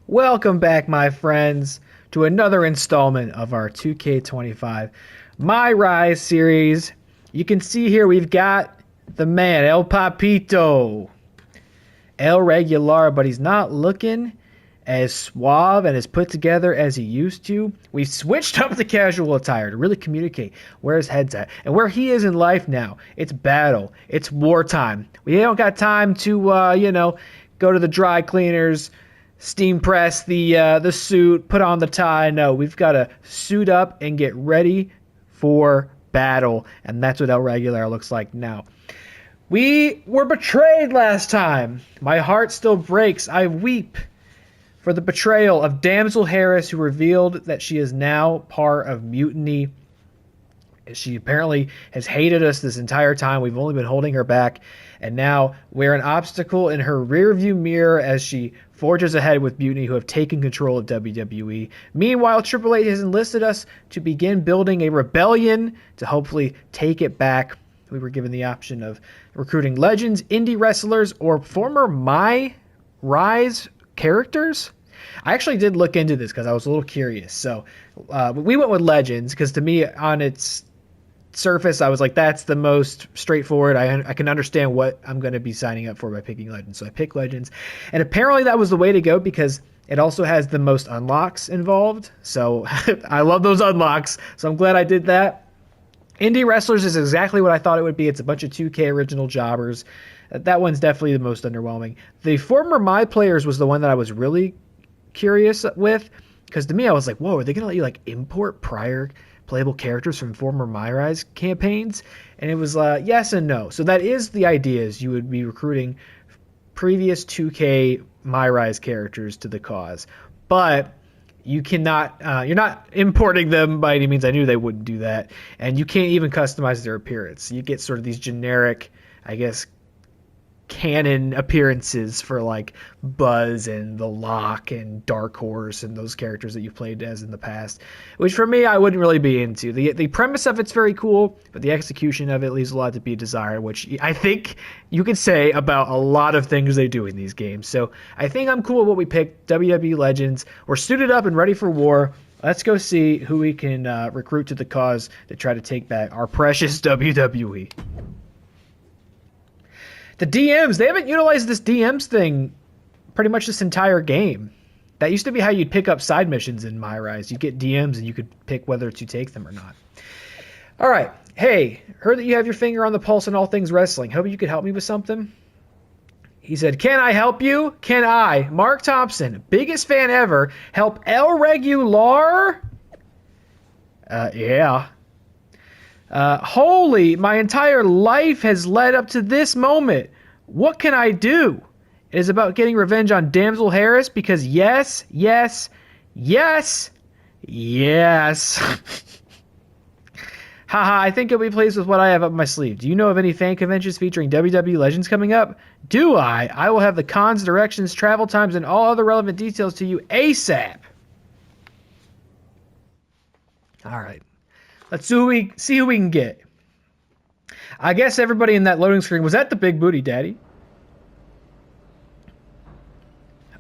Welcome back, my friends, to another installment of our 2K25 MyRise series. You can see here we've got the man, El Papito, El Regular, but he's not looking as suave and as put together as he used to. We've switched up the casual attire to really communicate where his head's at and where he is in life now. It's battle. It's wartime. We don't got time to, go to the dry cleaners, steam press the suit, put on the tie. No, we've got to suit up and get ready for battle, and that's what El Regular looks like now. We were betrayed last time. My heart still breaks. I weep for the betrayal of Damsel Harris, who revealed that she is now part of Mutiny. She apparently has hated us this entire time. We've only been holding her back, and now we're an obstacle in her rearview mirror as she forges ahead with Mutiny, who have taken control of WWE. Meanwhile, Triple H has enlisted us to begin building a rebellion to hopefully take it back. We were given the option of recruiting legends, indie wrestlers, or former MyRise characters. I actually did look into this because I was a little curious. So we went with legends because to me, on its surface, I was like, that's the most straightforward. I can understand what I'm going to be signing up for by picking legends. So I picked legends. And apparently that was the way to go because it also has the most unlocks involved. So I love those unlocks. So I'm glad I did that. Indie wrestlers is exactly what I thought it would be. It's a bunch of 2K original jobbers. That one's definitely the most underwhelming. The former My Players was the one that I was really curious with, because to me I was like, whoa, are they gonna let you like import prior playable characters from former MyRise campaigns? And it was yes and no. So that is the idea, is you would be recruiting previous 2K MyRise characters to the cause, but you cannot you're not importing them by any means. I knew they wouldn't do that. And you can't even customize their appearance. You get sort of these generic, I guess, canon appearances for like Buzz and the Lock and Dark Horse and those characters that you've played as in the past, which for me I wouldn't really be into. The premise of it's very cool, but the execution of it leaves a lot to be desired, which I think you could say about a lot of things they do in these games. So I think I'm cool with what we picked. WWE Legends. We're suited up and ready for war. Let's go see who we can recruit to the cause to try to take back our precious WWE. The DMs, they haven't utilized this DMs thing pretty much this entire game. That used to be how you'd pick up side missions in MyRise. You'd get DMs and you could pick whether to take them or not. All right. Hey, heard that you have your finger on the pulse in all things wrestling. Hope you could help me with something. He said, can I help you? Can I, Mark Thompson, biggest fan ever, help El Regular? Yeah. Holy, my entire life has led up to this moment. What can I do? It is about getting revenge on Damsel Harris because yes. Haha, I think you'll be pleased with what I have up my sleeve. Do you know of any fan conventions featuring WWE Legends coming up? Do I? I will have the cons, directions, travel times, and all other relevant details to you ASAP. All right. Let's see who we can get. I guess everybody in that loading screen was at the Big Booty Daddy.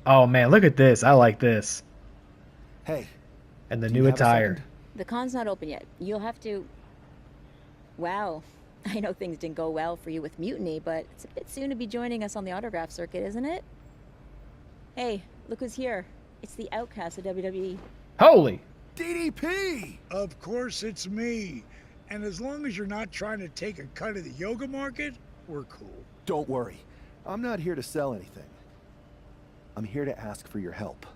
Oh man, look at this. I like this. Hey. And the new attire. The con's not open yet. You'll have to... Wow. I know things didn't go well for you with Mutiny, but it's a bit soon to be joining us on the autograph circuit, isn't it? Hey, look who's here. It's the outcast of WWE. Holy! DDP! Of course it's me. And as long as you're not trying to take a cut of the yoga market, we're cool. Don't worry. I'm not here to sell anything. I'm here to ask for your help.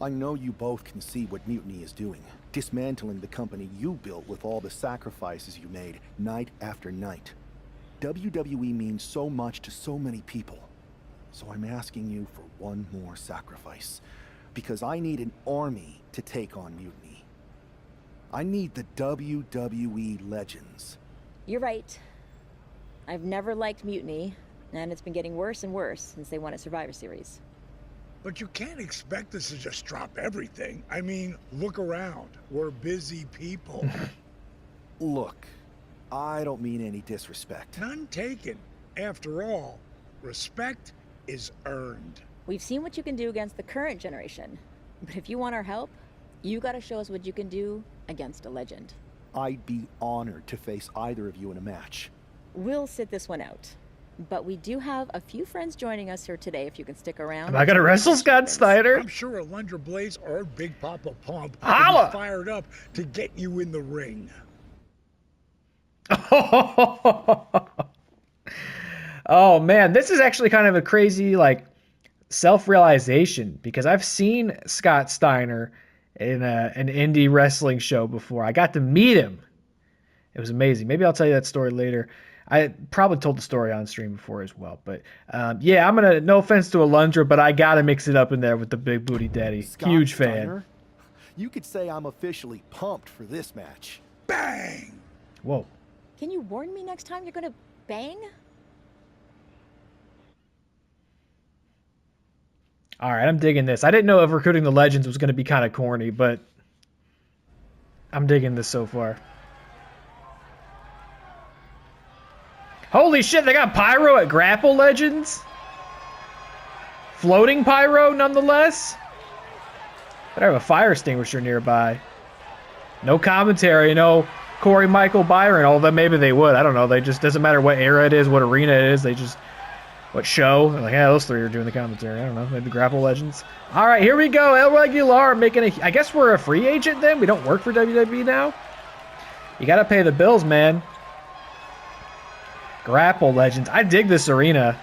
I know you both can see what Mutiny is doing. Dismantling the company you built with all the sacrifices you made night after night. WWE means so much to so many people. So I'm asking you for one more sacrifice. Because I need an army to take on Mutiny. I need the WWE Legends. You're right. I've never liked Mutiny, and it's been getting worse and worse since they won a Survivor Series. But you can't expect us to just drop everything. I mean, look around. We're busy people. Look, I don't mean any disrespect. None taken. After all, respect is earned. We've seen what you can do against the current generation. But if you want our help, you gotta show us what you can do against a legend. I'd be honored to face either of you in a match. We'll sit this one out. But we do have a few friends joining us here today if you can stick around. Am I gonna wrestle Scott Steiner? I'm sure Alundra Blaze or Big Papa Pump Holla! will be fired up to get you in the ring. Oh man, this is actually kind of a crazy like self-realization because I've seen Scott Steiner in an indie wrestling show before. I got to meet him. It was amazing. Maybe I'll tell you that story later. I probably told the story on stream before as well. But yeah, I'm gonna, no offense to Alundra, but I gotta mix it up in there with the Big Booty Daddy. Scott Huge fan. Steiner, you could say I'm officially pumped for this match. Bang! Whoa. Can you warn me next time you're gonna bang? All right, I'm digging this. I didn't know if recruiting the legends was gonna be kind of corny, but I'm digging this so far. Holy shit, they got pyro at Grapple Legends? Floating pyro, nonetheless? But I have a fire extinguisher nearby. No commentary, no Corey Michael Byron, although maybe they would. I don't know. They just, doesn't matter what era it is, what arena it is. They just, what show. They're like, yeah, those three are doing the commentary. I don't know. Maybe Grapple Legends. All right, here we go. El Regular making a, I guess we're a free agent then? We don't work for WWE now? You got to pay the bills, man. Grapple Legends. I dig this arena.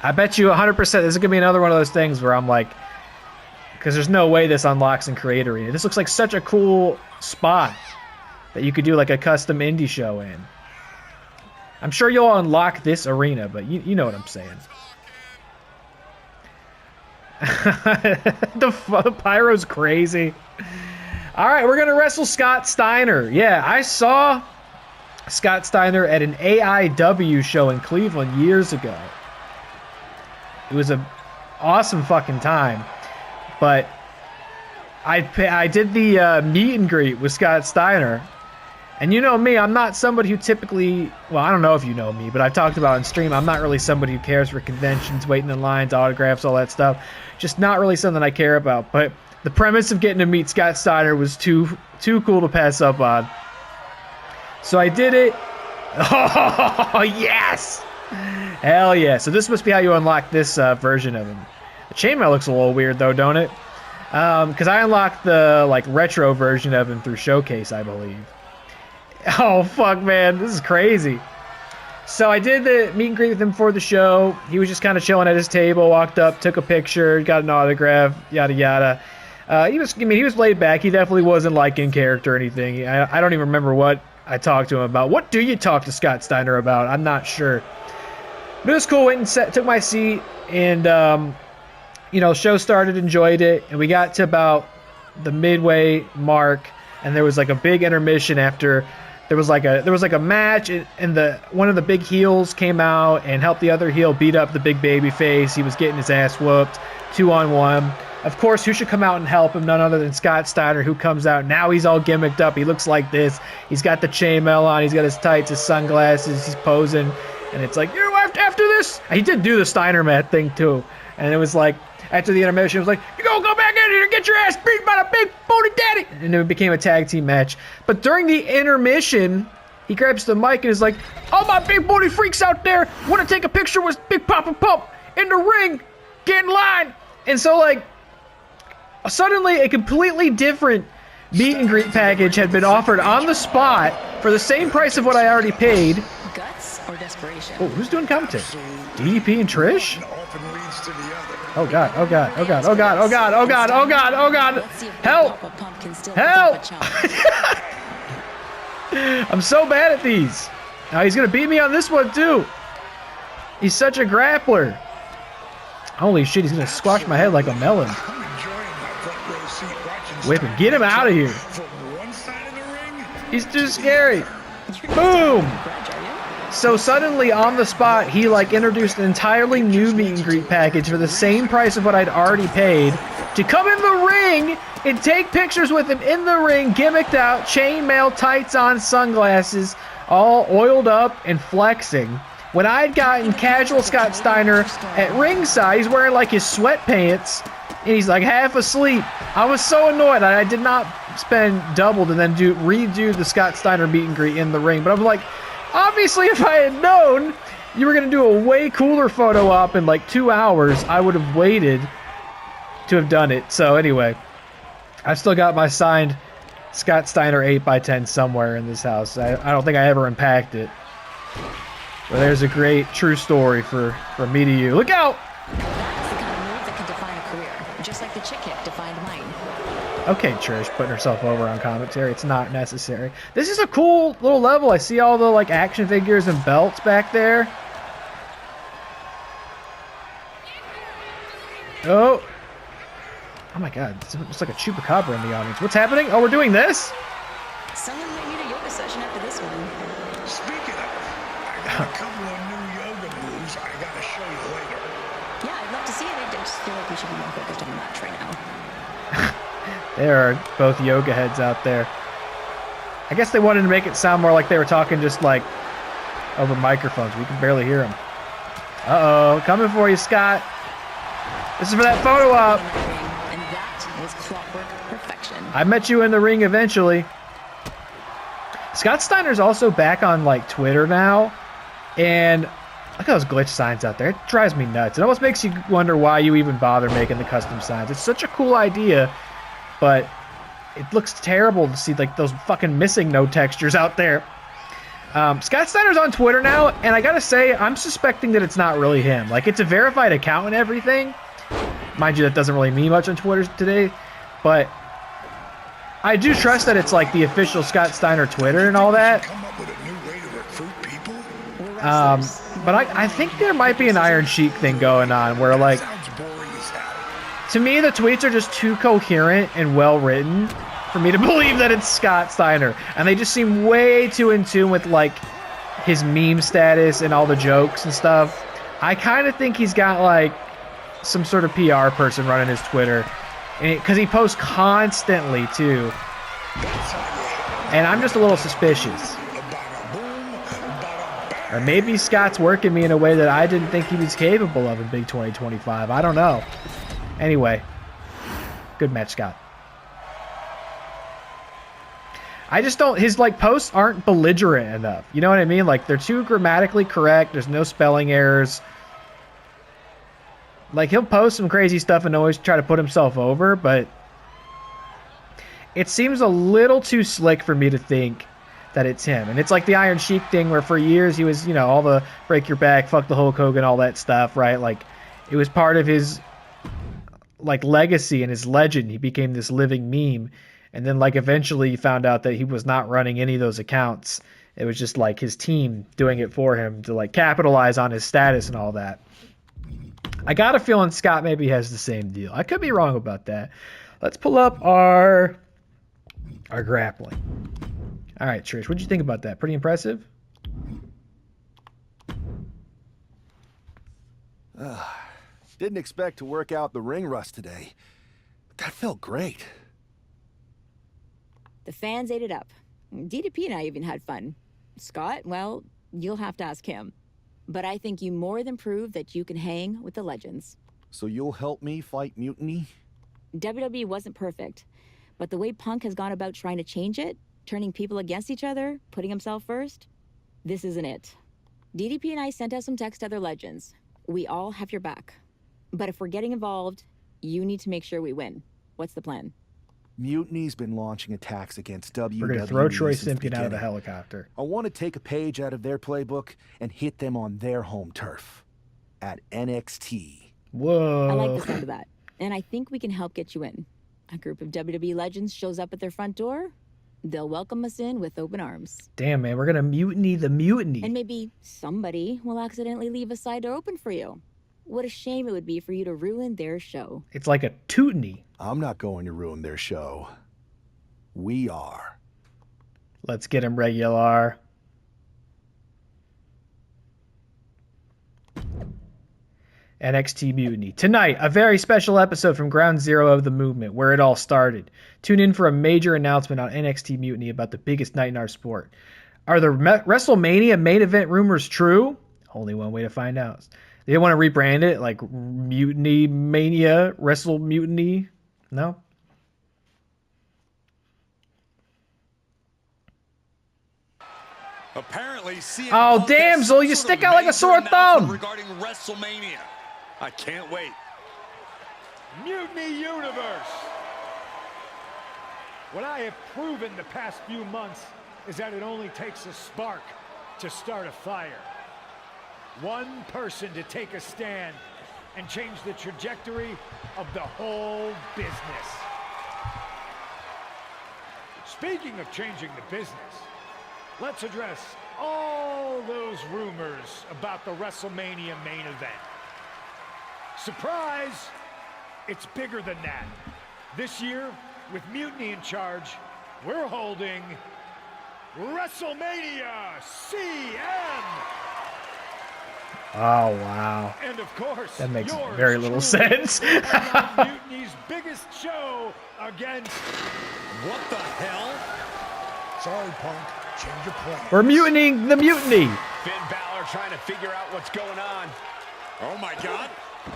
I bet you 100% this is going to be another one of those things where I'm like, because there's no way this unlocks in Create Arena. This looks like such a cool spot that you could do like a custom indie show in. I'm sure you'll unlock this arena, but you know what I'm saying. the pyro's crazy. All right, we're going to wrestle Scott Steiner. Yeah, I saw Scott Steiner at an AIW show in Cleveland years ago. It was an awesome fucking time. But I did the meet and greet with Scott Steiner. And you know me, I'm not somebody who typically, well, I don't know if you know me, but I've talked about on stream, I'm not really somebody who cares for conventions, waiting in lines, autographs, all that stuff. Just not really something I care about. But the premise of getting to meet Scott Steiner was too cool to pass up on. So I did it. Oh, yes! Hell yeah. So this must be how you unlock this version of him. The chainmail looks a little weird, though, don't it? Because I unlocked the like retro version of him through Showcase, I believe. Oh, fuck, man. This is crazy. So I did the meet and greet with him for the show. He was just kind of chilling at his table, walked up, took a picture, got an autograph, yada, yada. He was laid back. He definitely wasn't like in character or anything. I don't even remember what I talked to him about. What do you talk to Scott Steiner about? I'm not sure. But it was cool. Went and took my seat, and show started, enjoyed it, and we got to about the midway mark, and there was like a big intermission after. There was like a match, and one of the big heels came out and helped the other heel beat up the big baby face. He was getting his ass whooped, 2-on-1. Of course, who should come out and help him? None other than Scott Steiner, who comes out. Now he's all gimmicked up. He looks like this. He's got the chainmail on. He's got his tights, his sunglasses. He's posing. And it's like, you're left after this. He did do the Steiner mat thing, too. And it was like, after the intermission, it was like, you gonna go back in here and get your ass beat by the big booty daddy. And it became a tag team match. But during the intermission, he grabs the mic and is like, all my big booty freaks out there want to take a picture with Big Papa Pump in the ring. Get in line. And so, like, suddenly a completely different meet and greet package had been offered on the spot for the same price of what I already paid. Guts or desperation? Oh, who's doing commentary? DDP and Trish? Oh god, oh god, oh god, oh god, oh god, oh god, oh god, oh god. Help! Help! I'm so bad at these. Now he's gonna beat me on this one too. He's such a grappler. Holy shit, he's gonna squash my head like a melon. Whip him, get him out of here. He's too scary. Boom! So suddenly on the spot, he like introduced an entirely new meet and greet package for the same price of what I'd already paid to come in the ring and take pictures with him in the ring, gimmicked out, chainmail, tights on, sunglasses, all oiled up and flexing. When I'd gotten casual Scott Steiner at ringside, he's wearing like his sweatpants, and he's like half asleep. I was so annoyed. I did not spend doubled and then redo the Scott Steiner meet and greet in the ring. But I'm like, obviously, if I had known you were going to do a way cooler photo op in like 2 hours, I would have waited to have done it. So anyway, I've still got my signed Scott Steiner 8x10 somewhere in this house. I don't think I ever unpacked it. But there's a great true story from me to you. Look out! That's the kind of move that can define a career, just like the chick kick defined mine. Okay, Trish, putting herself over on commentary. It's not necessary. This is a cool little level. I see all the like action figures and belts back there. Oh. Oh my god, it's like a chupacabra in the audience. What's happening? Oh, we're doing this? Someone might need a yoga session after this one. Speaking of, I got a couple of new yoga moves I gotta show you later. Yeah, I'd love to see it. I just feel like we should be more focused on the match right now. There are both yoga heads out there. I guess they wanted to make it sound more like they were talking just like over microphones. We can barely hear them. Uh-oh, coming for you, Scott. This is for that photo op. And that was clockwork perfection. I met you in the ring eventually. Scott Steiner's also back on like Twitter now, and look at those glitch signs out there. It drives me nuts. It almost makes you wonder why you even bother making the custom signs. It's such a cool idea, but it looks terrible to see like those fucking missing no textures out there. Scott Steiner's on Twitter now, and I gotta say, I'm suspecting that it's not really him. Like, it's a verified account and everything. Mind you, that doesn't really mean much on Twitter today, but I do trust that it's like the official Scott Steiner Twitter and all that. Come up with a new way to recruit people. But I think there might be an Iron Sheik thing going on where like, Sounds boring as hell. to me, the tweets are just too coherent and well written for me to believe that it's Scott Steiner, and they just seem way too in tune with like his meme status and all the jokes and stuff. I kind of think he's got like some sort of PR person running his Twitter, because he posts constantly too, and I'm just a little suspicious. Or maybe Scott's working me in a way that I didn't think he was capable of in Big 2025. I don't know. Anyway, good match, Scott. I just don't, his like posts aren't belligerent enough. You know what I mean? Like, they're too grammatically correct. There's no spelling errors. Like, he'll post some crazy stuff and always try to put himself over, but it seems a little too slick for me to think that it's him. And it's like the Iron Sheik thing where for years he was, you know, all the break your back, fuck the Hulk Hogan, all that stuff, right? Like, it was part of his like legacy and his legend. He became this living meme. And then like eventually you found out that he was not running any of those accounts. It was just like his team doing it for him to like capitalize on his status and all that. I got a feeling Scott maybe has the same deal. I could be wrong about that. Let's pull up our grappling. All right, Trish, what'd you think about that? Pretty impressive? Didn't expect to work out the ring rust today, but that felt great. The fans ate it up. DDP and I even had fun. Scott, well, you'll have to ask him. But I think you more than proved that you can hang with the legends. So you'll help me fight Mutiny? WWE wasn't perfect, but the way Punk has gone about trying to change it, turning people against each other, putting himself first, this isn't it. DDP and I sent out some text to other legends. We all have your back. But if we're getting involved, you need to make sure we win. What's the plan? Mutiny's been launching attacks against WWE. We're going to throw Troy since the Simpkin out of the beginning. helicopter. I want to take a page out of their playbook and hit them on their home turf at NXT. Whoa. I like the sound of that. And I think we can help get you in. A group of WWE legends shows up at their front door. They'll welcome us in with open arms. Damn, man, we're going to mutiny the mutiny. And maybe somebody will accidentally leave a side door open for you. What a shame it would be for you to ruin their show. It's like a tootiny. I'm not going to ruin their show. We are. Let's get him regular. NXT Mutiny. Tonight, a very special episode from Ground Zero of the movement, where it all started. Tune in for a major announcement on NXT Mutiny about the biggest night in our sport. Are the WrestleMania main event rumors true? Only one way to find out. They didn't want to rebrand it like Mutiny Mania, Wrestle Mutiny. No. Apparently, oh, Damsel, you stick out like a sore thumb. Regarding WrestleMania, I can't wait. Mutiny Universe. What I have proven the past few months is that it only takes a spark to start a fire. One person to take a stand and change the trajectory of the whole business. Speaking of changing the business, let's address all those rumors about the WrestleMania main event. Surprise! It's bigger than that. This year, with Mutiny in charge, we're holding WrestleMania CM! Oh, wow. And of course, that makes very little sense. Mutiny's biggest show against... What the hell? Sorry, Punk. Change your plan. We're mutinying the mutiny. Finn Balor trying to figure out what's going on. Oh my God!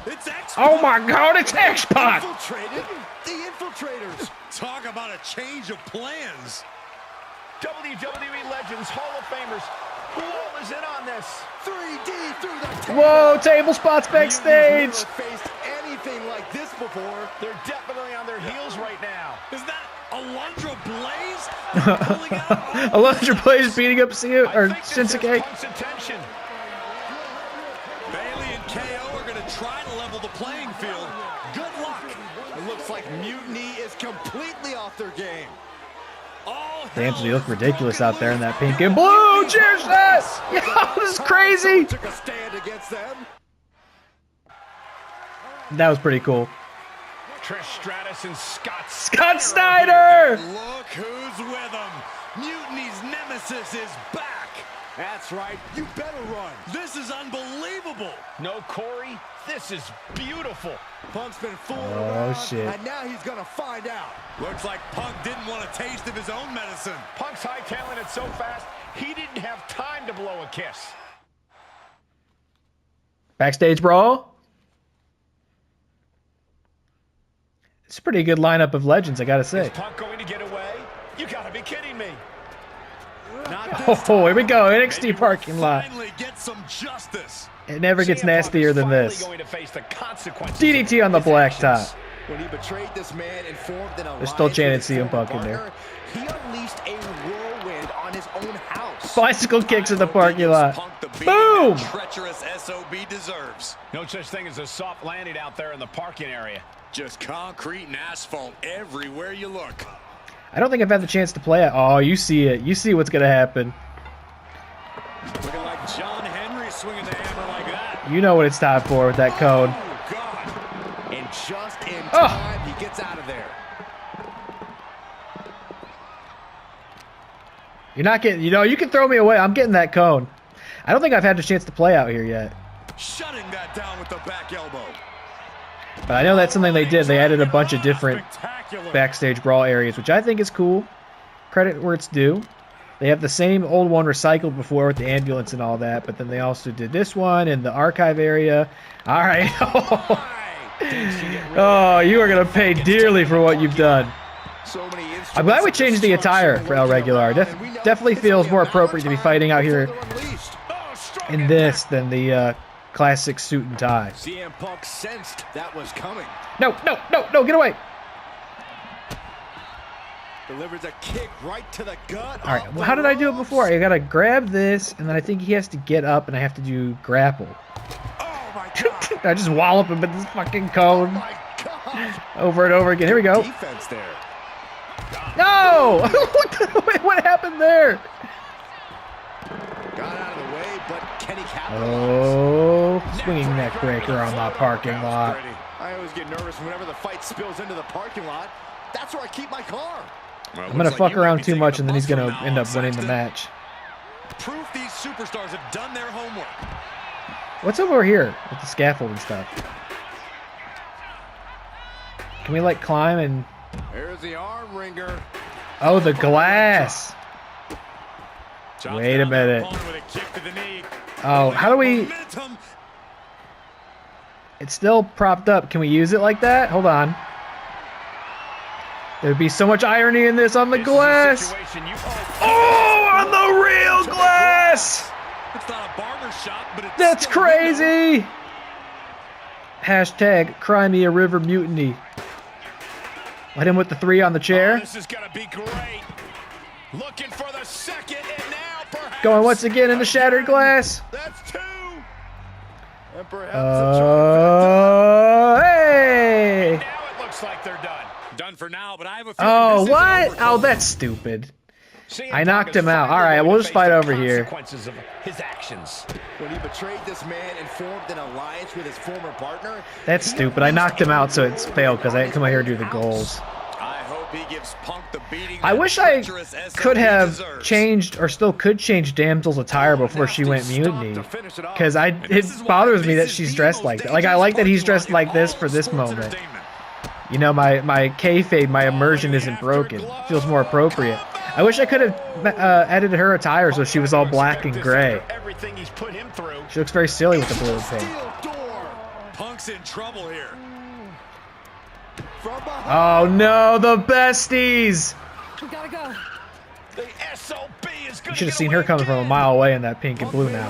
It's X. Oh my God, it's X-Pac. Infiltrated the infiltrators. Talk about a change of plans. WWE Legends, Hall of Famers, who all is in on this? 3D through the table. Whoa, table spots backstage. Never faced anything like this before. They're definitely on their heels right now. Is that Alundra Blaze? Alundra Blaze beating up Shinsuke. Attention. Bailey and KO are going to try to level the playing field. Good luck. It looks like Mutiny is completely off their game. Damsel, you look ridiculous out there in that pink and blue. Cheers, us! Yo, this is crazy. Took a stand against them. That was pretty cool. Trish Stratus and Scott Snyder. Look who's with them. Mutiny's nemesis is back. That's right. You better run. This is unbelievable. No, Corey, this is beautiful. Punk's been fooling Oh, around, shit. and now he's gonna find out. Looks like Punk didn't want a taste of his own medicine. Punk's hightailing it so fast, he didn't have time to blow a kiss. Backstage brawl. It's a pretty good lineup of legends, I gotta say. Is Punk going to get away? You gotta be kidding me. Oh, here we go. NXT parking lot. Finally get some justice. It never gets CM Punk nastier is than finally this. going to face the consequences DDT of on the his blacktop. actions. When he betrayed this man and formed an alliance still chanting with his CM Punk in former there. partner, he unleashed a whirlwind on his own house. Bicycle kicks in the parking lot. Punk the beating Boom! that treacherous SOB deserves. No such thing as a soft landing out there in the parking area. Just concrete and asphalt everywhere you look. I don't think I've had the chance to play it. Oh, you see it. You see what's going to happen. Looking like John Henry swinging the hammer like that. You know what it's time for with that code. Oh, God. And just in Oh. time, he gets out of there. You're not getting, you can throw me away. I'm getting that cone. I don't think I've had the chance to play out here yet. Shutting that down with the back elbow. But I know that's something they did. They added a bunch of different Spectacular. backstage brawl areas, which I think is cool. Credit where it's due. They have the same old one recycled before with the ambulance and all that, but then they also did this one in the archive area. All right. Oh, you are going to pay dearly for what you've done. So many I'm glad we changed the attire for El Regular. Definitely feels more appropriate to be fighting out here in this than the classic suit and tie. CM Punk sensed that was coming. No, get away. Delivers a kick right to the gut. All right, well, how did I do it before? I got to grab this, and then I think he has to get up, and I have to do grapple. Oh my God. I just wallop him with this fucking cone My God. over and over again. Here we go. Defense there. No! What happened there? Got out of the way, but can he capitalize? Oh, swinging neck breaker on the parking lot. I always get nervous whenever the fight spills into the parking lot. That's where I keep my car. Well, I'm going to looks like fuck you might around be too taking much, the and then he's bus going from to now end on, up winning the Saxton. match. Proof these superstars have done their homework. What's over here with the scaffolding stuff? Can we, like, climb and... There's the arm wringer. Oh, the glass. John's Wait a down there, minute. opponent with a kick to the knee. Oh, how do we... Momentum. It's still propped up. Can we use it like that? Hold on. There'd be so much irony in this on the glass. Oh, on the real glass! It's not a barber shop, but it's That's still a window. crazy! Hashtag cry me a river mutiny. Let him with the 3 on the chair. This is gonna be great. Looking for the second, and now perhaps. Going once again in the shattered glass. That's 2. And perhaps a Hey! now it looks like they're done. Done for now, but I have a feeling Oh, this what? isn't over. Oh, that's stupid. CM I knocked Punk is him out. finally All right, going we'll to just face fight the over here. consequences of his actions. When he betrayed this man and formed an alliance with his former partner. That's stupid. I knocked him out, so it's failed because I didn't come out here to do the goals. I hope he gives Punk the beating. I that wish I treacherous SOB could have deserves. changed, or still could change Damsel's attire before she went mutiny. Because it bothers me that she's dressed like that. Like, I like that he's dressed like this for this moment. You know, my kayfabe, my immersion isn't broken. Feels more appropriate. I wish I could have edited her attire so she was all black and gray. Everything he's put him through. She looks very silly with the blue and pink. Punk's in trouble here. Oh no, the besties! We gotta go. The SOB is You should have seen her coming from a mile away in that pink and blue now.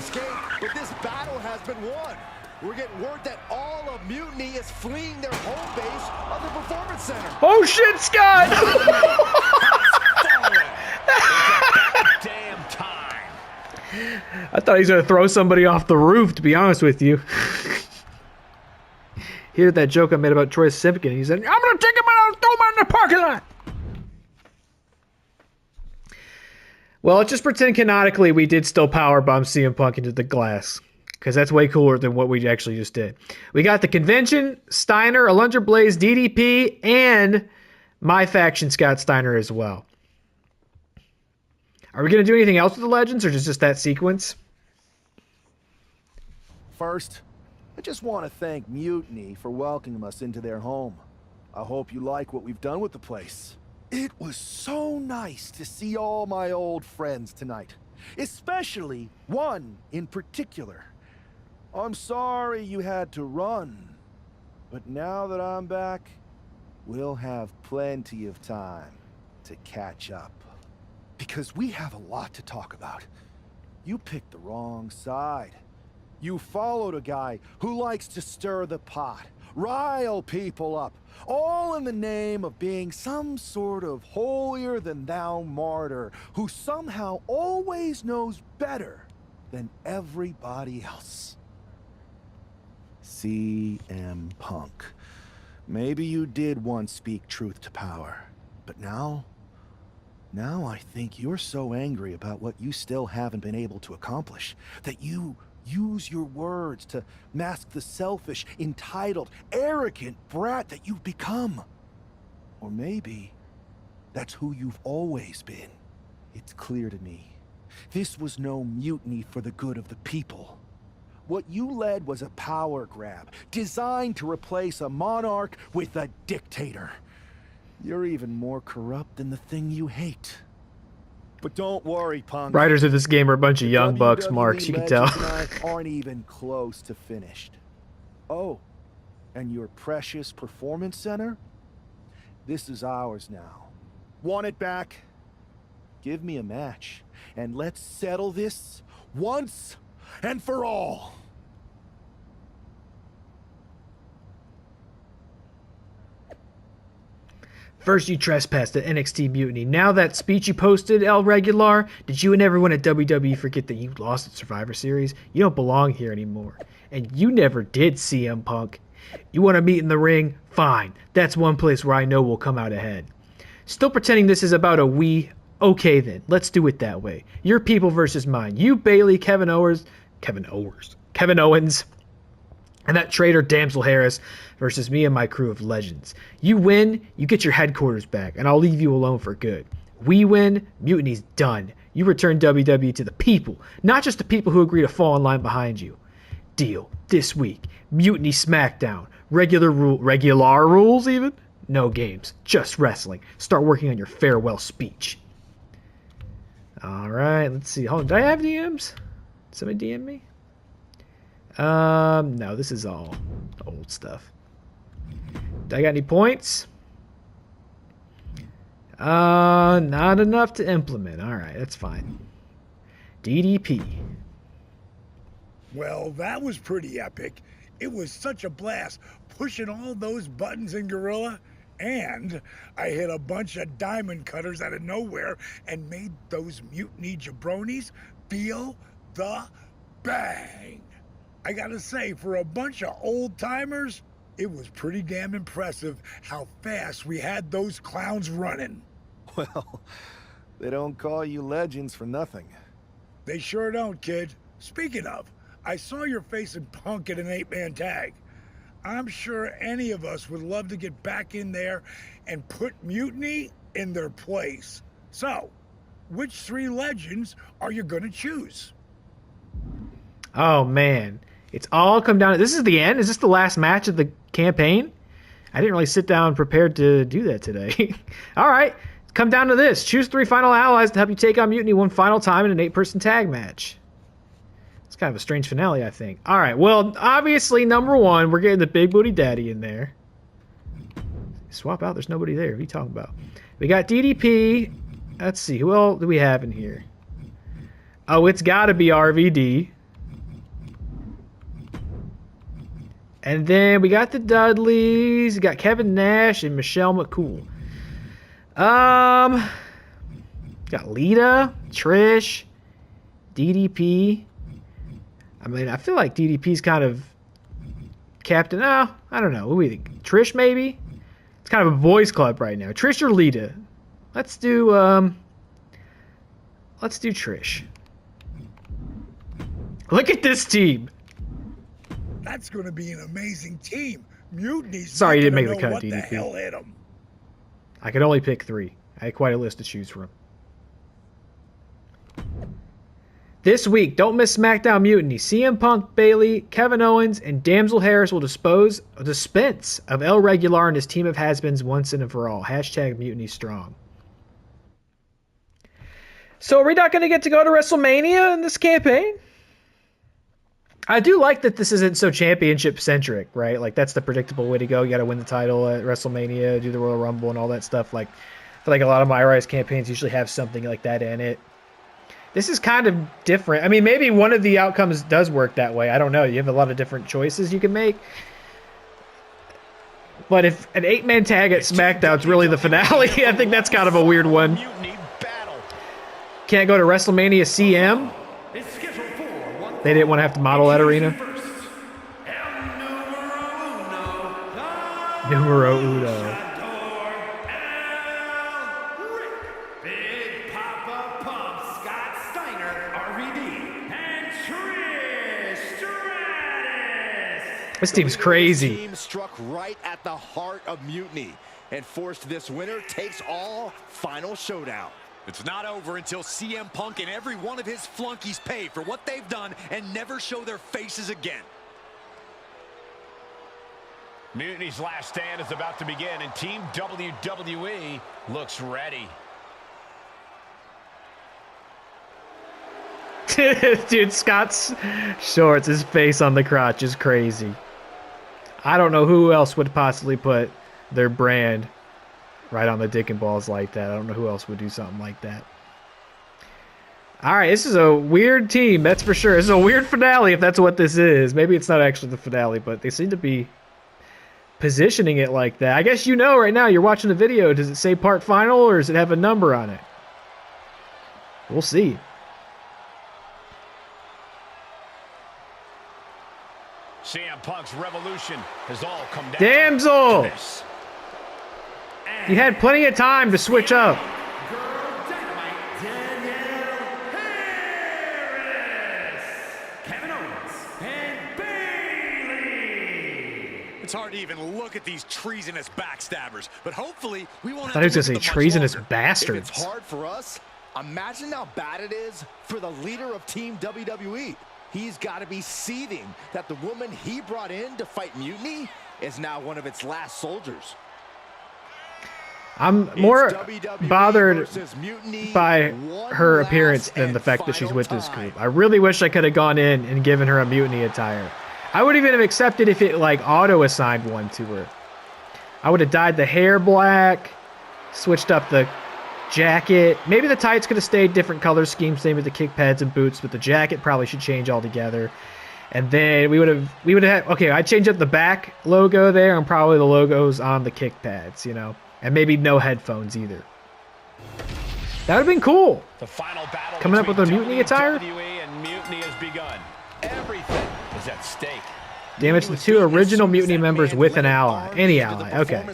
But this battle has been won. We're getting word that all of Mutiny is fleeing their home base of the Performance Center. Oh shit, Scott! Damn time. I thought he was gonna throw somebody off the roof, to be honest with you. He heard that joke I made about Troy Simpkin. He said, I'm gonna take him out and throw him out in the parking lot. Well, let's just pretend canonically we did still powerbomb CM Punk into the glass. Because that's way cooler than what we actually just did. We got the convention, Steiner, Alundra Blaze, DDP, and my faction, Scott Steiner, as well. Are we going to do anything else with the Legends, or just that sequence? First, I just want to thank Mutiny for welcoming us into their home. I hope you like what we've done with the place. It was so nice to see all my old friends tonight, especially one in particular. I'm sorry you had to run, but now that I'm back, we'll have plenty of time to catch up. Because we have a lot to talk about. You picked the wrong side. You followed a guy who likes to stir the pot, rile people up, all in the name of being some sort of holier-than-thou martyr who somehow always knows better than everybody else. CM Punk. Maybe you did once speak truth to power, but now I think you're so angry about what you still haven't been able to accomplish that you use your words to mask the selfish, entitled, arrogant brat that you've become. Or maybe that's who you've always been. It's clear to me. This was no mutiny for the good of the people. What you led was a power grab, designed to replace a monarch with a dictator. You're even more corrupt than the thing you hate. But don't worry, Punk. Writers of this game are a bunch of young bucks, WWE Marks, you can tell. Legends and I aren't even close to finished. Oh, and your precious performance center? This is ours now. Want it back? Give me a match, and let's settle this once and for all. First you trespassed at NXT Mutiny. Now that speech you posted, El Regular, did you and everyone at WWE forget that you lost at Survivor Series? You don't belong here anymore. And you never did, CM Punk. You want to meet in the ring? Fine. That's one place where I know we'll come out ahead. Still pretending this is about a we? Okay then, let's do it that way. Your people versus mine. You, Bailey, Kevin Owens, and that traitor Damsel Harris versus me and my crew of legends. You win, you get your headquarters back, and I'll leave you alone for good. We win, Mutiny's done. You return WWE to the people, not just the people who agree to fall in line behind you. Deal. This week, Mutiny SmackDown. Regular rules even? No games, just wrestling. Start working on your farewell speech. Alright, let's see. Hold on, did I have DMs? Did somebody DM me? No, this is all old stuff. Do I got any points? Not enough to implement. All right, that's fine. DDP. Well, that was pretty epic. It was such a blast pushing all those buttons in Gorilla, and I hit a bunch of diamond cutters out of nowhere and made those mutiny jabronis feel the bang. I gotta say, for a bunch of old timers, it was pretty damn impressive how fast we had those clowns running. Well, they don't call you legends for nothing. They sure don't, kid. Speaking of, I saw your face in Punk at an 8-man tag. I'm sure any of us would love to get back in there and put Mutiny in their place. So, which 3 legends are you gonna choose? Oh, man. It's all come down to... This is the end? Is this the last match of the campaign? I didn't really sit down prepared to do that today. All right. Come down to this. Choose 3 final allies to help you take on Mutiny one final time in an 8-person tag match. It's kind of a strange finale, I think. All right. Well, obviously, number 1, we're getting the Big Booty Daddy in there. Swap out. There's nobody there. What are you talking about? We got DDP. Let's see. Who else do we have in here? Oh, it's got to be RVD. And then we got the Dudleys. We got Kevin Nash and Michelle McCool. Got Lita, Trish, DDP. I mean, I feel like DDP's kind of captain. Oh, I don't know. What do we think? Trish, maybe? It's kind of a boys' club right now. Trish or Lita? Let's do Trish. Look at this team. That's gonna be an amazing team. Mutiny's Sorry, you not didn't make gonna the cut, know what DDP. the hell hit 'em. I could only pick 3. I had quite a list to choose from. This week, don't miss SmackDown Mutiny. CM Punk, Bayley, Kevin Owens, and Damsel Harris will dispense of El Regular and his team of has-beens once and for all. Hashtag Mutiny Strong. So are we not going to get to go to WrestleMania in this campaign? I do like that this isn't so championship-centric, right? Like, that's the predictable way to go. You got to win the title at WrestleMania, do the Royal Rumble, and all that stuff. Like, I feel like a lot of MyRise campaigns usually have something like that in it. This is kind of different. I mean, maybe one of the outcomes does work that way. I don't know. You have a lot of different choices you can make. But if an 8-man tag at SmackDown's really the finale, I think that's kind of a weird one. Can't go to WrestleMania CM? They didn't want to have to model that arena. Numero uno. This team's crazy. The team struck right at the heart of Mutiny and forced this winner takes all final showdown. It's not over until CM Punk and every one of his flunkies pay for what they've done and never show their faces again. Mutiny's last stand is about to begin, and Team WWE looks ready. Dude, Scott's shorts, his face on the crotch is crazy. I don't know who else would possibly put their brand right on the dick and balls like that. I don't know who else would do something like that. All right, this is a weird team, that's for sure. This is a weird finale if that's what this is. Maybe it's not actually the finale, but they seem to be positioning it like that. I guess you know right now, you're watching the video. Does it say part final or does it have a number on it? We'll see. CM Punk's revolution has all come down. Damsel! To this. You had plenty of time to switch up. It's hard to even look at these treasonous backstabbers, but hopefully we won't I thought he was going to say treasonous bastards. If it's hard for us, imagine how bad it is for the leader of Team WWE. He's got to be seething that the woman he brought in to fight Mutiny is now one of its last soldiers. I'm more bothered by her appearance than the fact that she's with this group. I really wish I could have gone in and given her a Mutiny attire. I would even have accepted if it like auto-assigned one to her. I would have dyed the hair black, switched up the jacket. Maybe the tights could have stayed different color schemes, same with the kick pads and boots, but the jacket probably should change altogether. And then we would have had, okay, I'd change up the back logo there and probably the logos on the kick pads, you know, and maybe no headphones either. That would have been cool. The final battle coming up with a mutiny attire. WWE and mutiny has begun. Everything is at stake. Damage the 2 original mutiny members with an ally. Any ally. Okay.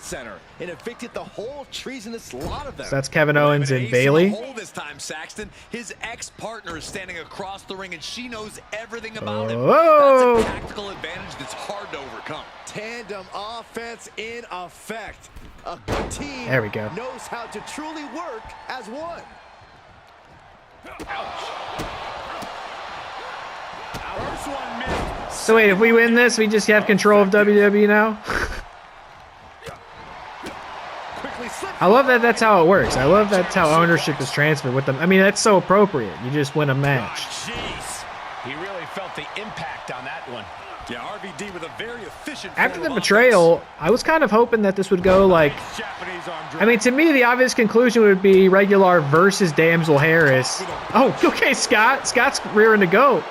And evicted the whole treasonous lot of them. So that's Kevin Owens and Bayley. This time, Saxton. His ex-partner is standing across the ring, and she knows everything about him. Whoa. That's a tactical advantage that's hard to overcome. Tandem offense in effect. A good team there we go. knows how to truly work as one. First one missed. So wait, if we win this, we just have control of WWE now? I love that that's how it works. I love that's how ownership is transferred with them. I mean, that's so appropriate. You just win a match. Jeez. He really felt the impact on that one. Yeah, RVD with a very efficient. After the betrayal, I was kind of hoping that this would go like... I mean, to me, the obvious conclusion would be Regular versus Damsel Harris. Oh, okay, Scott. Scott's rearing to go.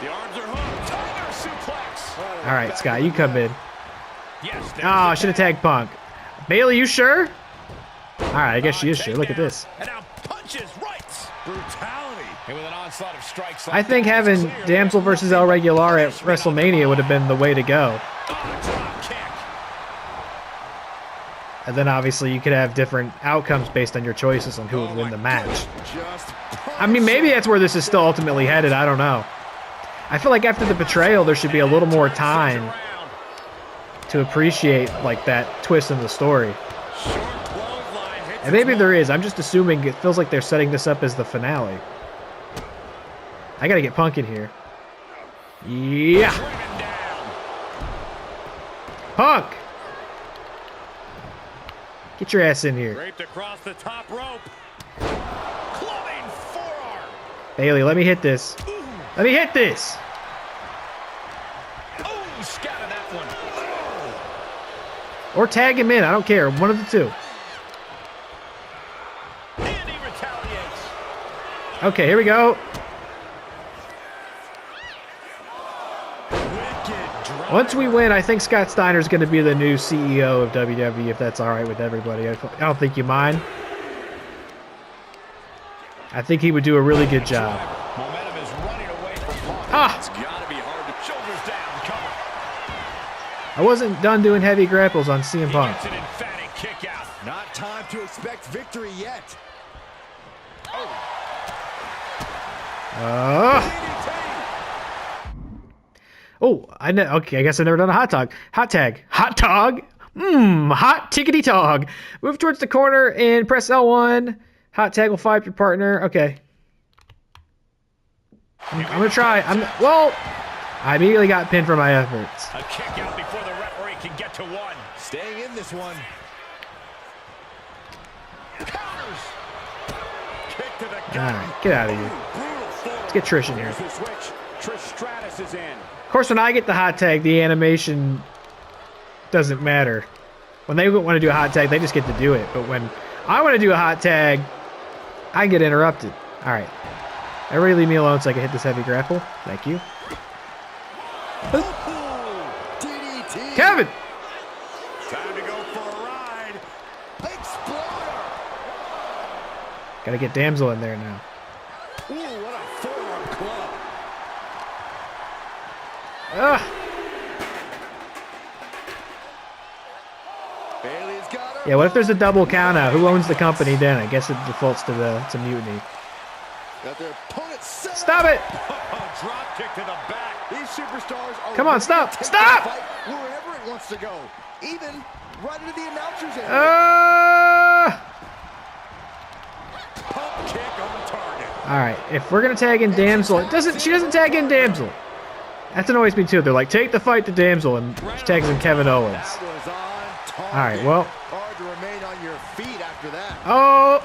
The arms are hooked. Tiger suplex. All right, Scott, you come in. Oh, I should have tagged Punk. Bayley, you sure? All right, I guess she is sure. Look at this. And now punches right. Brutality. And with an onslaught of strikes. I think having Damsel versus El Regular at WrestleMania would have been the way to go. And then obviously you could have different outcomes based on your choices on who would win the match. I mean, maybe that's where this is still ultimately headed. I don't know. I feel like after the betrayal, there should be a little more time to appreciate like that twist in the story. And maybe there is. I'm just assuming it feels like they're setting this up as the finale. I gotta get Punk in here. Yeah. Punk! Get your ass in here. Draped across the top rope. Clubbing forearm. Bayley, let me hit this. Let me hit this. Oh, scattered that one. Or tag him in. I don't care. One of the two. And he retaliates. Okay, here we go. Once we win, I think Scott Steiner's going to be the new CEO of WWE, if that's all right with everybody. I don't think you mind. I think he would do a really good job. Momentum is running away from Punk. Ah! It's gotta be hard to shoulders down, cover. I wasn't done doing heavy grapples on CM Punk. He gets an emphatic kick out. Not time to expect victory yet. Oh, I know. Okay, I guess I've never done a hot tag. Hot tag. Hot tog. Hot tickety tog. Move towards the corner and press L1. Hot tag will fight your partner. Okay. I'm gonna try. Well, I immediately got pinned for my efforts. A kick out before the referee can get to one. Staying in this one. Counters. Kick to the gut. All right, get out of here. Let's get Trish in here. Trish Stratus is in. Of course, when I get the hot tag, the animation doesn't matter. When they want to do a hot tag, they just get to do it. But when I want to do a hot tag, I get interrupted. All right. Everybody leave me alone so I can hit this heavy grapple. Thank you. DDT. Kevin! Time to go for a ride. Exploder. Gotta get Damsel in there now. Ooh, what a forearm club. Ugh. Bayley's got her. Yeah, what if there's a double count out? Who owns the company then? I guess it defaults to Mutiny. Got their opponent set Stop it! Drop kick to the back. These superstars are Come on, ready stop! to take Stop! the fight wherever it wants to go. Even right into the announcer's area. Pump kick on target. All right, if we're gonna tag in Damsel, she doesn't tag in Damsel. That annoys me too. They're like, take the fight to Damsel, and she tags in Kevin Owens. That was on target. All right, well. Hard to remain on your feet after that. Oh!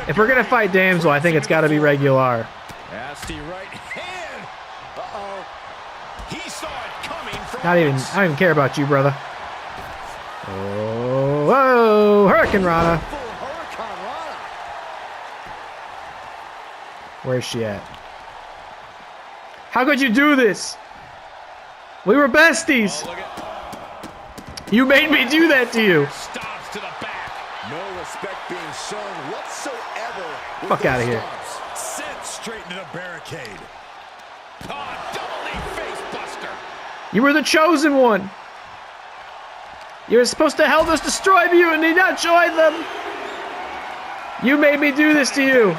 If we're gonna fight Damsel, I think it's got to be Regular. Nasty right hand. Uh-oh. He saw I don't even care about you, brother. Oh, whoa, Hurricane Rana. Where's she at? How could you do this? We were besties. You made me do that to you. Stops to the back. No respect being shown whatsoever. Fuck out of here. Sent straight into the barricade. Double knee face buster. You were the chosen one. You were supposed to help us destroy Mutiny, not join them. You made me do this to you.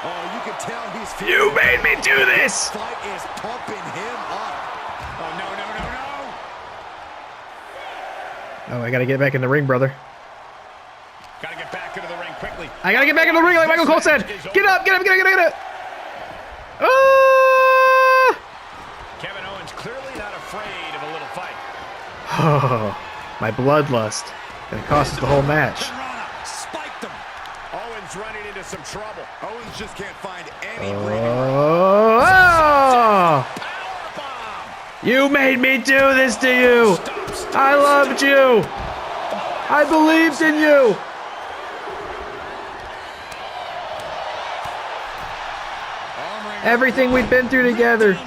Oh, you can tell he's feeling. You made me do this. Fight is pumping him up. Oh, no. Oh, I gotta get back in the ring, brother. Gotta get back into the ring quickly. I gotta get back in the ring like Michael Cole said. Get up, get up, get up, get up. Ah! Kevin Owens clearly not afraid of a little fight. Oh, my bloodlust. Gonna cost us the whole match. Spiked him. Owens running into some trouble. Owens just can't find any Oh! You made me do this to you. I loved you. I believed in you. Everything we've been through together.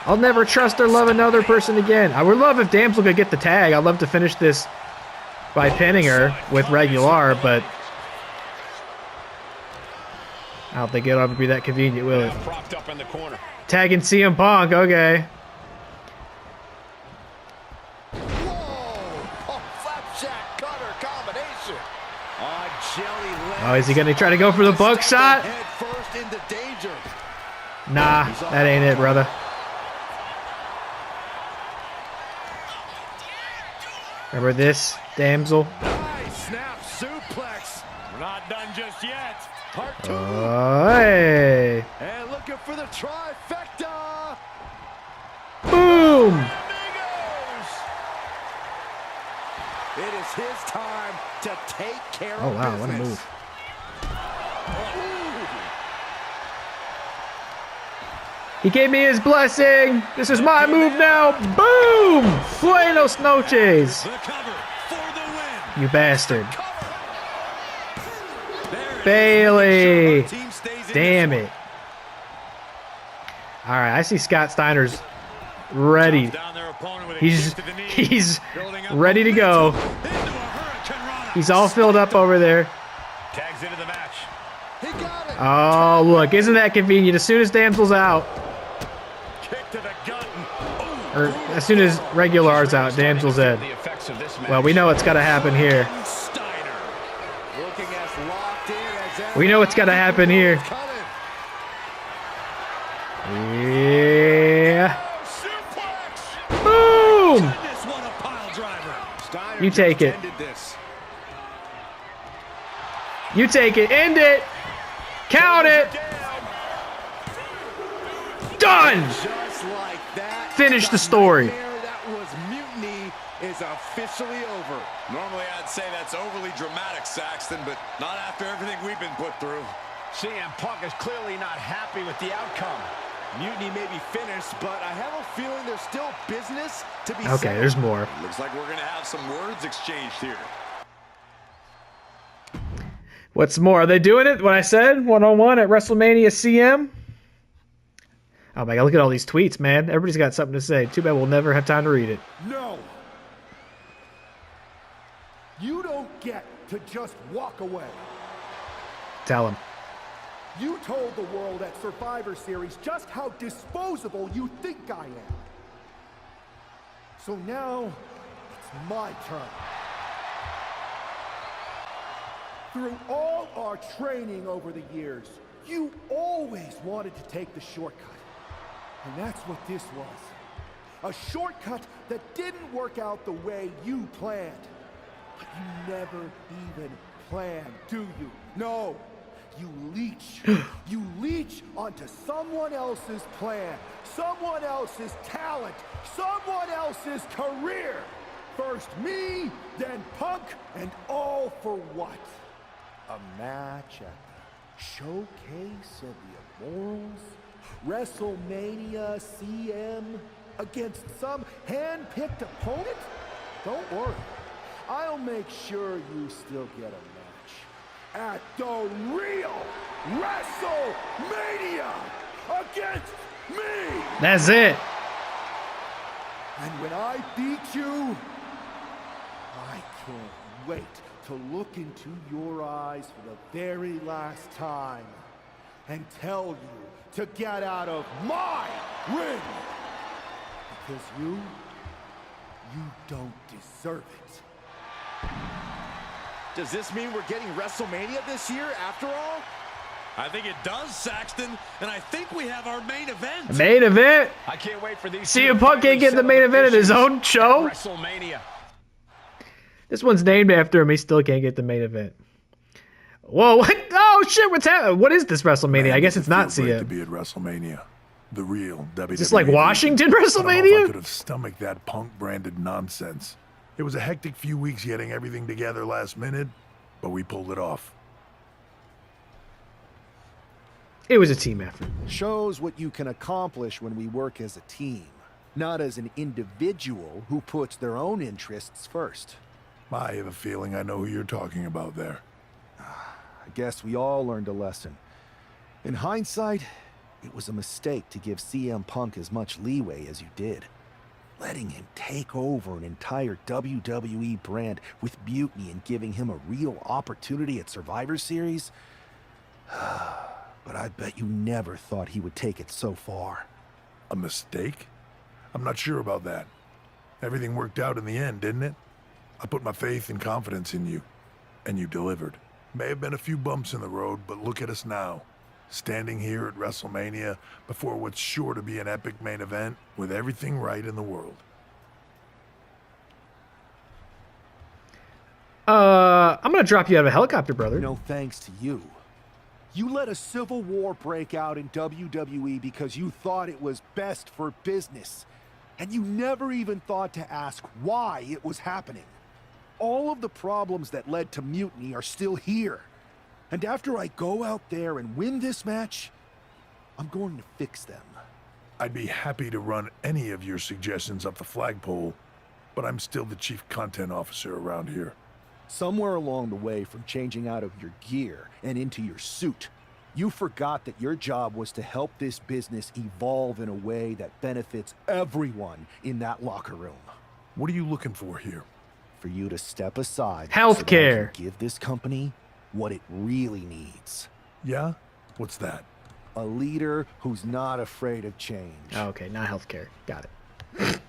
I'll never trust or love another person again. I would love if Damsel could get the tag. I'd love to finish this by pinning her with regular, but I don't think it'll ever be that convenient, will it? Propped up in the corner. Tagging CM Punk, okay. Oh, is he gonna try to go for the buckshot? Nah, that ain't it, brother. Remember this, Damsel? Nice snap suplex. We're not done just yet. Part two. Hey. And looking for the trifecta. Boom. It is his time to take care of business. Oh, wow, what a move. He gave me his blessing. This is my move now. Boom! Buenos noches. You bastard. Bailey. Damn it. All right, I see Scott Steiner's ready. He's ready to go. He's all filled up over there. Tags into the match. Oh, look, isn't that convenient? As soon as Damsel's out, or as soon as regular's out, Damsel's in. Well, we know what's got to happen here. We know what's got to happen here. Yeah. Boom! You take it. You take it. End it. Count it. Done. Finish the story. That was mutiny is officially over. Normally I'd say that's overly dramatic, Saxton, but not after everything we've been put through. CM Punk is clearly not happy with the outcome. Mutiny may be finished, but I have a feeling there's still business to be Okay, said. there's more. Looks like we're going to have some words exchanged here. What's more? Are they doing it? What I said? One-on-one at WrestleMania CM? Oh my god, look at all these tweets, man. Everybody's got something to say. Too bad we'll never have time to read it. No. You don't get to just walk away. Tell him. You told the world at Survivor Series just how disposable you think I am. So now, it's my turn. Through all our training over the years, you always wanted to take the shortcut. And that's what this was. A shortcut that didn't work out the way you planned. But you never even planned, do you? No. You leech. You leech onto someone else's plan, someone else's talent, someone else's career. First me, then Punk, and all for what? A match at the showcase of the Immortals? WrestleMania CM? against some hand-picked opponent? Don't worry. I'll make sure you still get a match at the real WrestleMania against me! That's it. And when I beat you, I can't wait to look into your eyes for the very last time and tell you to get out of my ring. Because you don't deserve it. Does this mean we're getting WrestleMania this year after all? I think it does, Saxton, and I think we have our main event. Main event. I can't wait for these. CM Punk can't get the main event of his own show. WrestleMania. This one's named after him. He still can't get the main event. Whoa! What? Oh shit! What's happening? What is this WrestleMania? Man, I guess it's not feel great to CM. be at WrestleMania, the real WWE. Just like Washington I don't know if I WrestleMania. could have stomached that Punk-branded nonsense. It was a hectic few weeks getting everything together last minute, but we pulled it off. It was a team effort. Shows what you can accomplish when we work as a team, not as an individual who puts their own interests first. I have a feeling I know who you're talking about there. I guess we all learned a lesson. In hindsight, it was a mistake to give CM Punk as much leeway as you did. Letting him take over an entire WWE brand with Mutiny and giving him a real opportunity at Survivor Series? But I bet you never thought he would take it so far. A mistake? I'm not sure about that. Everything worked out in the end, didn't it? I put my faith and confidence in you, and you delivered. May have been a few bumps in the road, but look at us now. Standing here at WrestleMania before what's sure to be an epic main event with everything right in the world. I'm gonna drop you out of a helicopter, brother. No thanks to you. You let a civil war break out in WWE because you thought it was best for business. And you never even thought to ask why it was happening. All of the problems that led to Mutiny are still here. And after I go out there and win this match, I'm going to fix them. I'd be happy to run any of your suggestions up the flagpole, but I'm still the chief content officer around here. Somewhere along the way from changing out of your gear and into your suit, you forgot that your job was to help this business evolve in a way that benefits everyone in that locker room. What are you looking for here? For you to step aside. Healthcare. So that I can give this company what it really needs. Yeah? What's that? A leader who's not afraid of change. Oh, okay, not healthcare. Got it.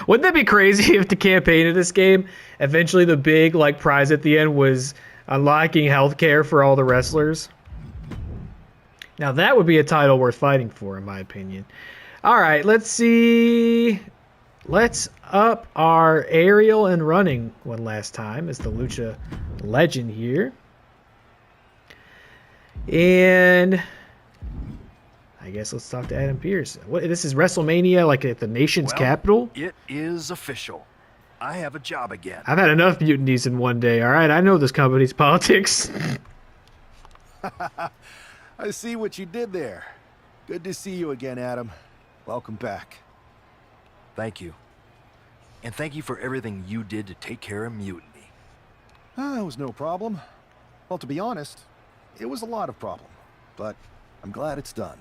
Wouldn't that be crazy if the campaign of this game, eventually the big like prize at the end was unlocking healthcare for all the wrestlers? Now that would be a title worth fighting for, in my opinion. All right, let's see. Let's up our aerial and running one last time as the Lucha legend here. And I guess let's talk to Adam Pearce. What, this is WrestleMania, like at the nation's capital? It is official. I have a job again. I've had enough mutinies in one day, all right? I know this company's politics. I see what you did there. Good to see you again, Adam. Welcome back. Thank you. And thank you for everything you did to take care of Mutiny. It was no problem. Well, to be honest, it was a lot of problem. But I'm glad it's done.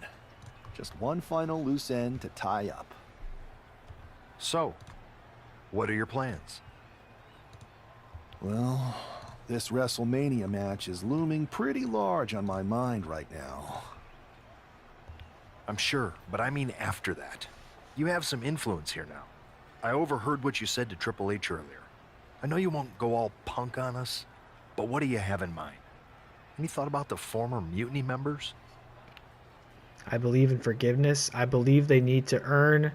Just one final loose end to tie up. So, what are your plans? Well, this WrestleMania match is looming pretty large on my mind right now. I'm sure, but I mean after that. You have some influence here now. I overheard what you said to Triple H earlier. I know you won't go all punk on us, but what do you have in mind? Any thought about the former Mutiny members? I believe in forgiveness. I believe they need to earn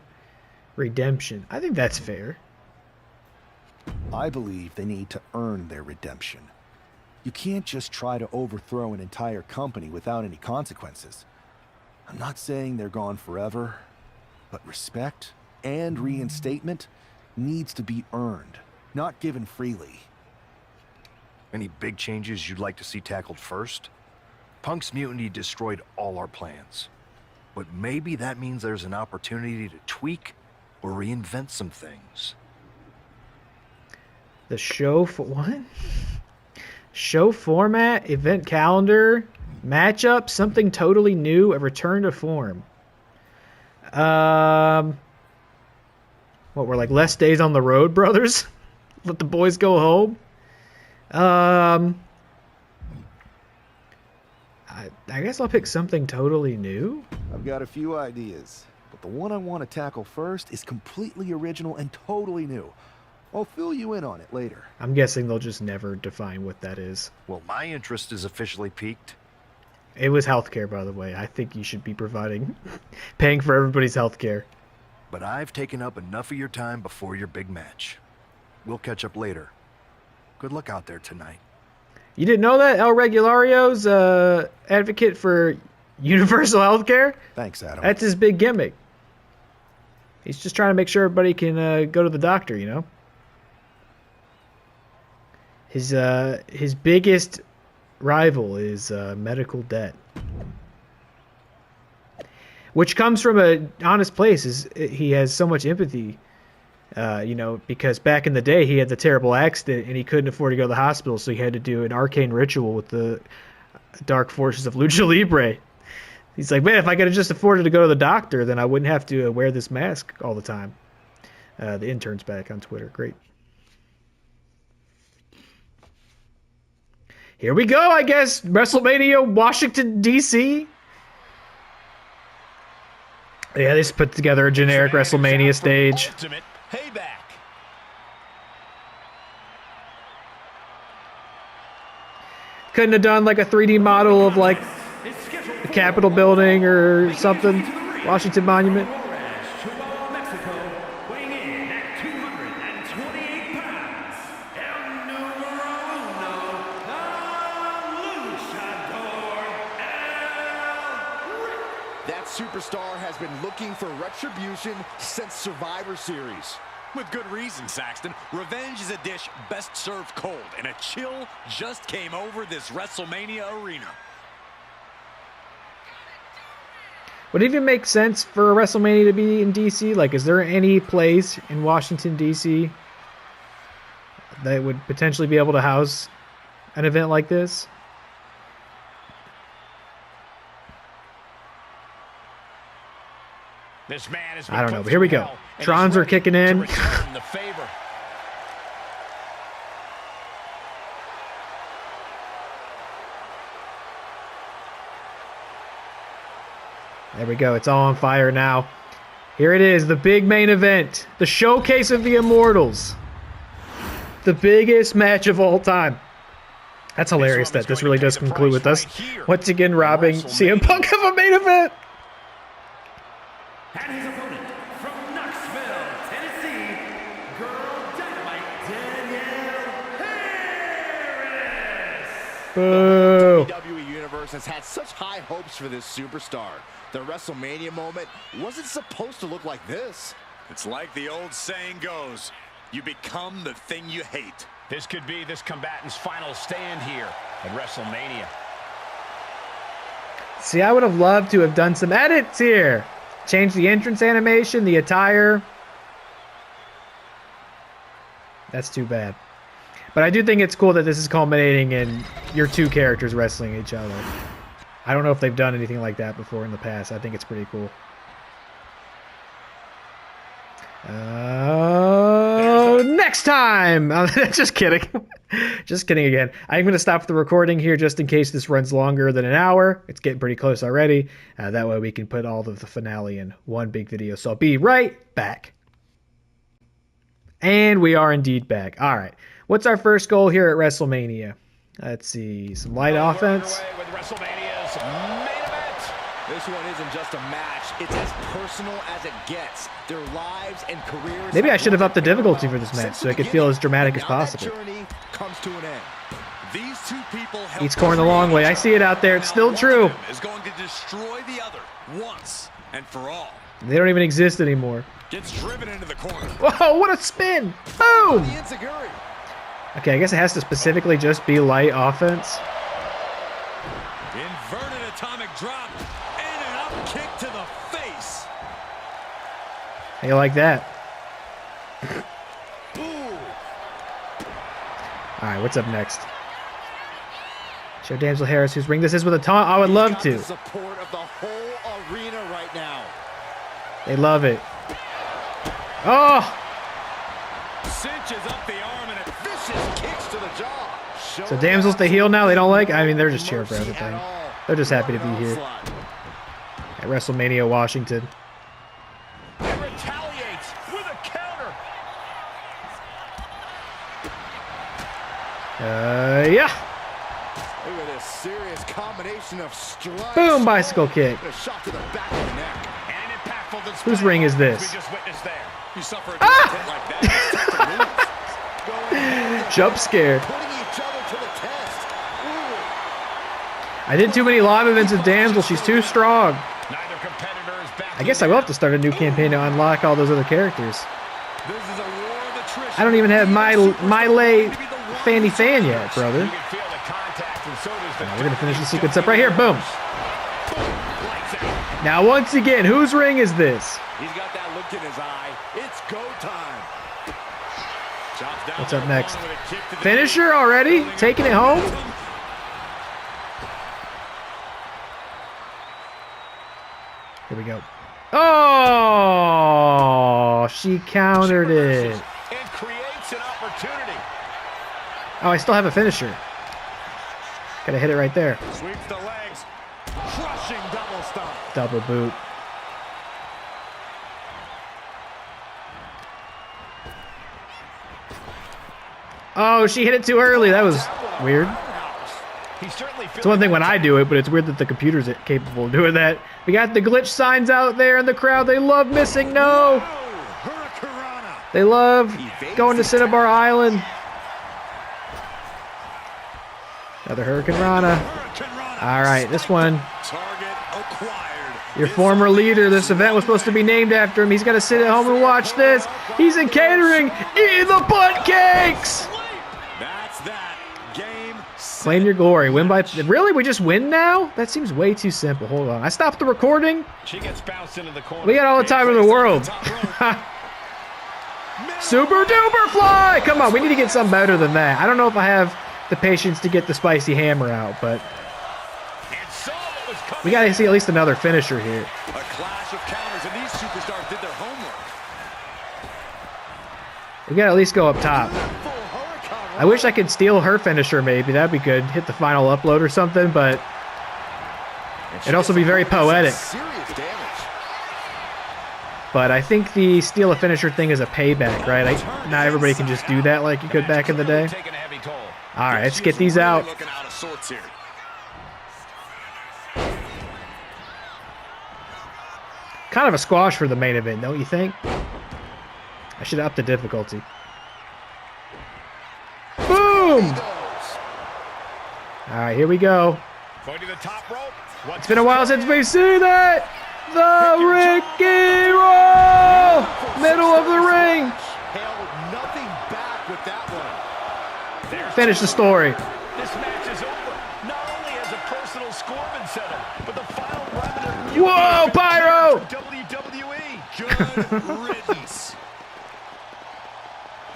redemption. I think that's fair. I believe they need to earn their redemption. You can't just try to overthrow an entire company without any consequences. I'm not saying they're gone forever, but respect and reinstatement needs to be earned, not given freely. Any big changes you'd like to see tackled first? Punk's mutiny destroyed all our plans. but maybe that means there's an opportunity to tweak or reinvent some things. The show for what? Show format, event calendar, matchup, something totally new, a return to form. What, we're like less days on the road, brothers? Let the boys go home? I guess I'll pick something totally new. I've got a few ideas, but the one I want to tackle first is completely original and totally new. I'll fill you in on it later. I'm guessing they'll just never define what that is. Well, my interest is officially piqued. It was healthcare, by the way. I think you should be paying for everybody's healthcare. But I've taken up enough of your time before your big match. We'll catch up later. Good luck out there tonight. You didn't know that? El Regulario's advocate for universal healthcare? Thanks, Adam. That's his big gimmick. He's just trying to make sure everybody can go to the doctor, you know? His biggest rival is medical debt. Which comes from an honest place. He has so much empathy, you know, because back in the day he had the terrible accident and he couldn't afford to go to the hospital, so he had to do an arcane ritual with the dark forces of Lucha Libre. He's like, man, if I could have just afforded to go to the doctor, then I wouldn't have to wear this mask all the time. The intern's back on Twitter. Great. Here we go, I guess. WrestleMania, Washington, D.C. Yeah, they just put together a generic WrestleMania stage. Ultimate payback. Couldn't have done like a 3D model of like the Capitol building or something. Washington Monument. Superstar has been looking for retribution since Survivor Series. With good reason, Saxton. Revenge is a dish best served cold, and a chill just came over this WrestleMania arena. Would it even make sense for a WrestleMania to be in DC? Like, is there any place in Washington, DC that would potentially be able to house an event like this? This man has I don't know, but here we go. Trons are kicking in. There we go. It's all on fire now. Here it is, the big main event. The showcase of the Immortals. The biggest match of all time. That's hilarious that this really does conclude with us once again robbing CM Punk of a main event. And his opponent from Knoxville, Tennessee, Girl Dynamite Danielle Harris. Boo. The WWE Universe has had such high hopes for this superstar. The WrestleMania moment wasn't supposed to look like this. It's like the old saying goes, you become the thing you hate. This could be this combatant's final stand here at WrestleMania. See, I would have loved to have done some edits here. Change the entrance animation, the attire. That's too bad. But I do think it's cool that this is culminating in your two characters wrestling each other. I don't know if they've done anything like that before in the past. I think it's pretty cool. Next time! Just kidding. Just kidding again. I'm going to stop the recording here just in case this runs longer than an hour. It's getting pretty close already. That way we can put all of the finale in one big video. So I'll be right back. And we are indeed back. All right. What's our first goal here at WrestleMania? Let's see. Some light offense. With WrestleMania's main event. This one isn't just a match. It's as personal as it gets. Their lives and careers. Maybe I should have upped the difficulty for this match so it could feel as dramatic as possible. Journey comes to an end. These two people Eats corn the long way. I see it out there. It's still true. Is going to destroy the other once and for all. They don't even exist anymore. Gets driven into the corner. Whoa, what a spin! Boom! Okay, I guess it has to specifically just be light offense. Inverted atomic drop and an up kick to the How you like that? Alright, what's up next? Show Damsel Harris whose ring this is with a taunt. I would love to. The support of the whole arena right now. They love it. Oh! Cinches up the arm and a vicious kicks to the jaw. So Damsel's the heel now. They don't like. I mean, they're just cheering for everything. They're just happy to be here at WrestleMania, Washington. And retaliates with a counter. Yeah. Look at this serious combination of strikes. Boom, bicycle kick. A shot to the back of the neck. And an impactful display. Whose ring is this? We just witnessed there. You suffer a hit like that. Jump scare. Putting each other to the test. I did too many live events with Damsel. She's too strong. Neither competitor is back. I guess I will have to start a new campaign to unlock all those other characters. This is a war of attrition. I don't even have my lay Fanny Fan yet, brother. You can feel the contact, and so does the We're going to finish the sequence up right here. Boom. Now, once again, whose ring is this? He's got that look in his eye. It's go time. What's up next? Finisher already? Taking it home? Here we go. Oh, she countered it. and creates an opportunity. Oh, I still have a finisher. Gotta hit it right there. Sweeps the legs. Crushing double stomp. Double boot. Oh, she hit it too early. That was weird. It's one thing when I do it, but it's weird that the computer's capable of doing that. We got the glitch signs out there in the crowd. They love missing. No. They love going to Cinnabar Island. Another Hurricane Rana. All right, this one. Your former leader. This event was supposed to be named after him. He's got to sit at home and watch this. He's in catering. Eating the butt cakes. That's that. Game. Claim your glory. Win by... Really? We just win now? That seems way too simple. Hold on. I stopped the recording. She gets bounced into the corner. We got all the time in the world. Super duper fly! Come on, we need to get something better than that. I don't know if I have the patience to get the spicy hammer out, but... We got to see at least another finisher here. A clash of counters, and these superstars did their homework. We got to at least go up top. I wish I could steal her finisher maybe. That'd be good. Hit the final upload or something, but... It'd also be very poetic. But I think the steal a finisher thing is a payback, right? Not everybody can just do that like you could back in the day. All right, let's get these out. Kind of a squash for the main event, don't you think? I should up the difficulty. Boom! All right, here we go. It's been a while since we've seen it! The Ricky Roll! Middle of the ring! Finish the story. This match is over. Not only as a personal score been settled, but the final revenue. Whoa, Pyro! WWE. Good riddance.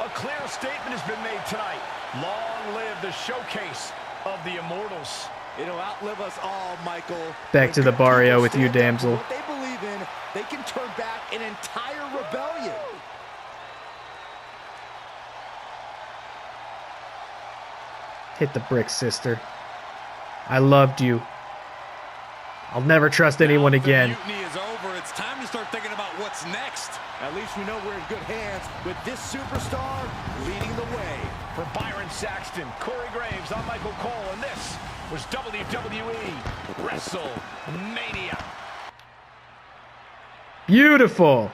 A clear statement has been made tonight. Long live the showcase of the Immortals. It'll outlive us all, Michael. Back to the barrio with you, Damsel. What they believe in, they can turn back an entire rebellion. Hit the brick, sister. I loved you. I'll never trust anyone again. The mutiny is over. It's time to start thinking about what's next. At least we know we're in good hands with this superstar leading the way. For Byron Saxton, Corey Graves, I'm Michael Cole, and this was WWE WrestleMania. Beautiful.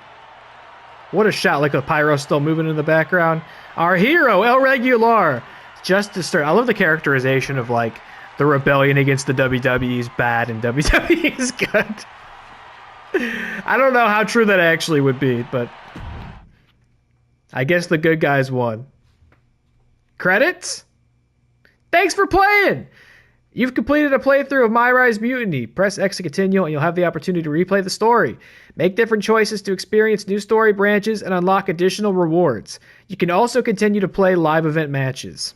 What a shot. Like the Pyro still moving in the background. Our hero, El Regular. Just to start. I love the characterization of like the rebellion against the WWE is bad and WWE is good. I don't know how true that actually would be, but I guess the good guys won. Credits? Thanks for playing. You've completed a playthrough of MyRise Mutiny. Press X to continue, and you'll have the opportunity to replay the story. Make different choices to experience new story branches and unlock additional rewards. You can also continue to play live event matches.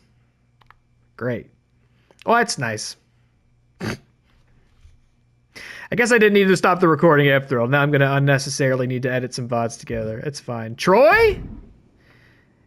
Great. Well, that's nice. I guess I didn't need to stop the recording after all. Now I'm going to unnecessarily need to edit some VODs together. It's fine. Troy?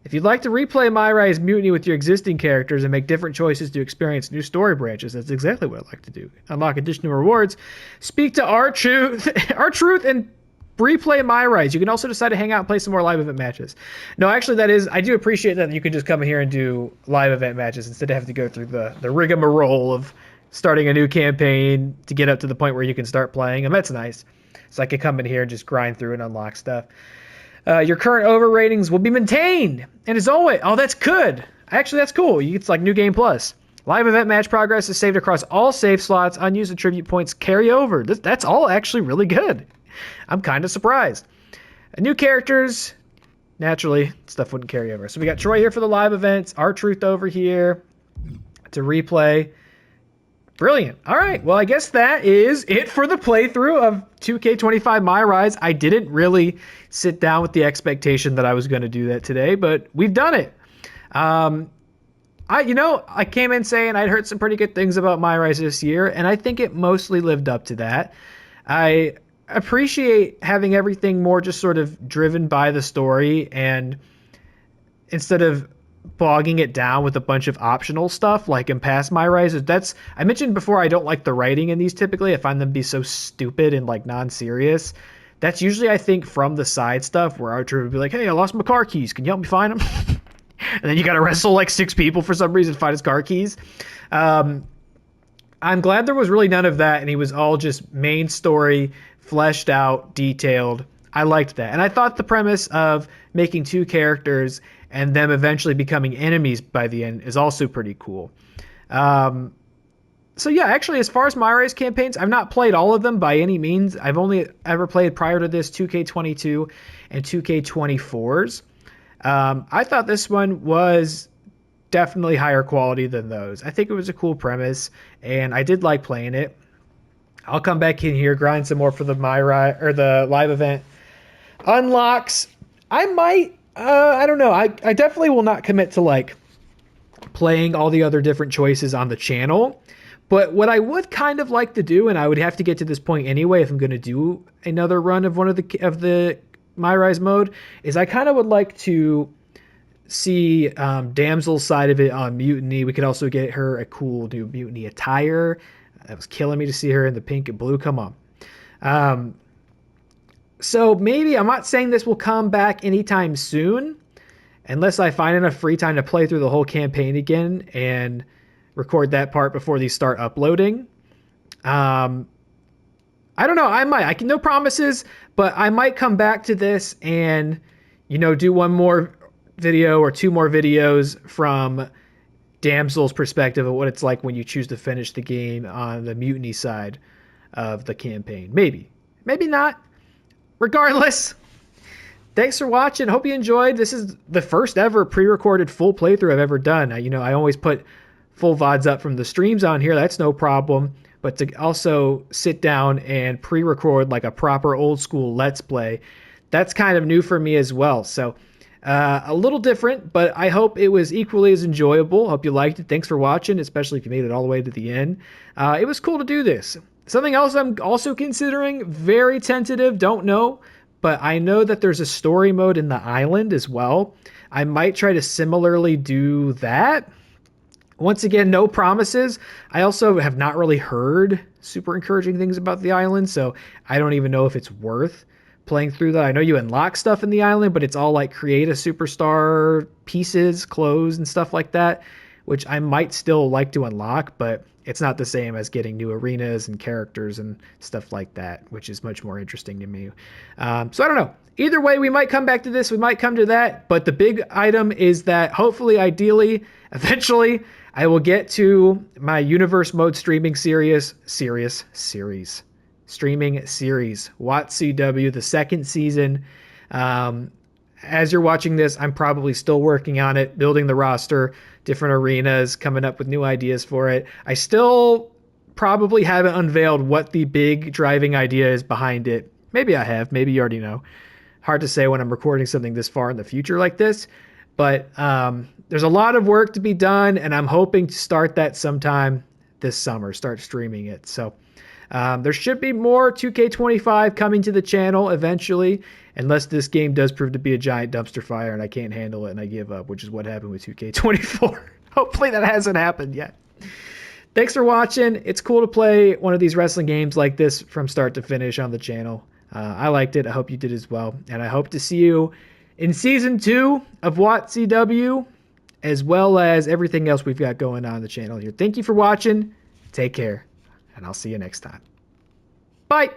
If you'd like to replay MyRise Mutiny with your existing characters and make different choices to experience new story branches, that's exactly what I'd like to do. Unlock additional rewards. Speak to R-Truth and replay MyRise. You can also decide to hang out and play some more live event matches. No, actually, I do appreciate that you can just come in here and do live event matches instead of having to go through the rigmarole of starting a new campaign to get up to the point where you can start playing them. That's nice. So I can come in here and just grind through and unlock stuff. Your current over ratings will be maintained. And as always, oh, that's good. Actually, that's cool. It's like New Game Plus. Live event match progress is saved across all save slots. Unused attribute points carry over. That's all actually really good. I'm kind of surprised. New characters, naturally, stuff wouldn't carry over. So we got Troy here for the live events. R-Truth over here to replay. Brilliant. All right. Well, I guess that is it for the playthrough of 2K25 MyRise. I didn't really sit down with the expectation that I was going to do that today, but we've done it. I came in saying I'd heard some pretty good things about MyRise this year, and I think it mostly lived up to that. I appreciate having everything more just sort of driven by the story, and instead of bogging it down with a bunch of optional stuff like in past MyRise. I mentioned before I don't like the writing in these typically. I find them to be so stupid and like non-serious. That's usually, I think, from the side stuff where Archer would be like, hey, I lost my car keys. Can you help me find them? And then you got to wrestle like 6 people for some reason to find his car keys. I'm glad there was really none of that, and he was all just main story, fleshed out, detailed. I liked that. And I thought the premise of making 2 characters and them eventually becoming enemies by the end is also pretty cool. So yeah, actually, as far as MyRise campaigns, I've not played all of them by any means. I've only ever played prior to this 2K22 and 2K24s. I thought this one was definitely higher quality than those. I think it was a cool premise, and I did like playing it. I'll come back in here, grind some more for the MyRise or the live event unlocks. I might. I don't know. I definitely will not commit to like playing all the other different choices on the channel. But what I would kind of like to do, and I would have to get to this point anyway if I'm going to do another run of one of the MyRise mode, is I kind of would like to see Damsel's side of it on Mutiny. We could also get her a cool new Mutiny attire. That was killing me to see her in the pink and blue. Come on. So maybe, I'm not saying this will come back anytime soon, unless I find enough free time to play through the whole campaign again and record that part before these start uploading. I don't know. I might. No promises, but I might come back to this and, do one more video or 2 more videos from Damsel's perspective of what it's like when you choose to finish the game on the Mutiny side of the campaign. Maybe. Maybe not. Regardless, thanks for watching. Hope you enjoyed. This is the first ever pre-recorded full playthrough I've ever done. I always put full VODs up from the streams on here. That's no problem. But to also sit down and pre-record like a proper old school Let's Play, that's kind of new for me as well. So a little different, but I hope it was equally as enjoyable. Hope you liked it. Thanks for watching, especially if you made it all the way to the end. It was cool to do this. Something else I'm also considering, very tentative, don't know, but I know that there's a story mode in the island as well. I might try to similarly do that. Once again, no promises. I also have not really heard super encouraging things about the island, so I don't even know if it's worth playing through that. I know you unlock stuff in the island, but it's all like create a superstar pieces, clothes, and stuff like that, which I might still like to unlock, but it's not the same as getting new arenas and characters and stuff like that, which is much more interesting to me. So I don't know. Either way, we might come back to this. We might come to that. But the big item is that hopefully, ideally, eventually, I will get to my universe mode streaming series. Streaming series. WatCW, the 2nd season. as you're watching this, I'm probably still working on it, building the roster, different arenas, coming up with new ideas for it. I still probably haven't unveiled what the big driving idea is behind it. Maybe I have. Maybe you already know. Hard to say when I'm recording something this far in the future like this. But there's a lot of work to be done, and I'm hoping to start that sometime this summer, start streaming it. So there should be more 2K25 coming to the channel eventually, unless this game does prove to be a giant dumpster fire and I can't handle it and I give up, which is what happened with 2K24. Hopefully that hasn't happened yet. Thanks for watching. It's cool to play one of these wrestling games like this from start to finish on the channel. I liked it. I hope you did as well. And I hope to see you in Season 2 of WhatCW, as well as everything else we've got going on the channel here. Thank you for watching. Take care, and I'll see you next time. Bye.